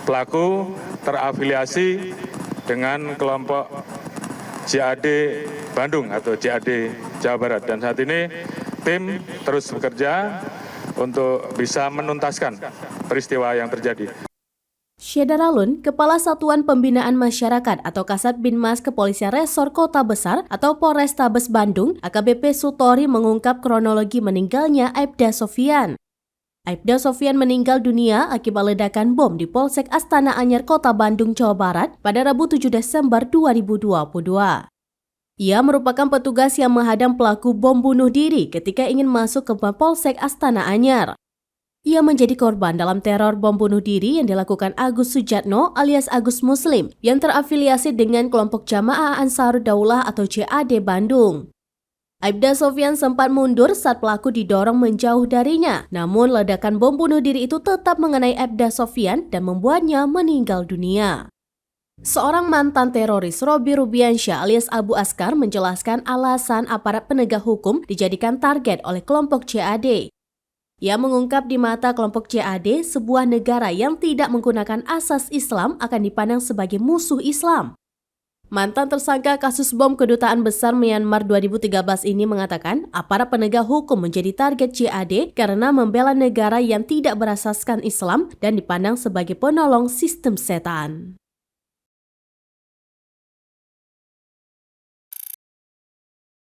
pelaku terafiliasi dengan kelompok JAD Bandung atau JAD Jawa Barat. Dan saat ini tim terus bekerja untuk bisa menuntaskan peristiwa yang terjadi. Syedaralun, Kepala Satuan Pembinaan Masyarakat atau Kasat Binmas Kepolisian Resor Kota Besar atau Polrestabes Bandung, AKBP Sutori mengungkap kronologi meninggalnya Aibda Sofyan. Aibda Sofyan meninggal dunia akibat ledakan bom di Polsek Astana Anyar, Kota Bandung, Jawa Barat pada Rabu 7 Desember 2022. Ia merupakan petugas yang menghadang pelaku bom bunuh diri ketika ingin masuk ke Polsek Astana Anyar. Ia menjadi korban dalam teror bom bunuh diri yang dilakukan Agus Sujatno alias Agus Muslim yang terafiliasi dengan kelompok Jamaah Ansarud Daulah atau JAD Bandung. Aibda Sofyan sempat mundur saat pelaku didorong menjauh darinya, namun ledakan bom bunuh diri itu tetap mengenai Aibda Sofyan dan membuatnya meninggal dunia. Seorang mantan teroris, Robi Rubiansyah alias Abu Askar, menjelaskan alasan aparat penegak hukum dijadikan target oleh kelompok JAD. Ia mengungkap di mata kelompok JAD, sebuah negara yang tidak menggunakan asas Islam akan dipandang sebagai musuh Islam. Mantan tersangka kasus bom Kedutaan Besar Myanmar 2013 ini mengatakan aparat penegak hukum menjadi target JAD karena membela negara yang tidak berasaskan Islam dan dipandang sebagai penolong sistem setan.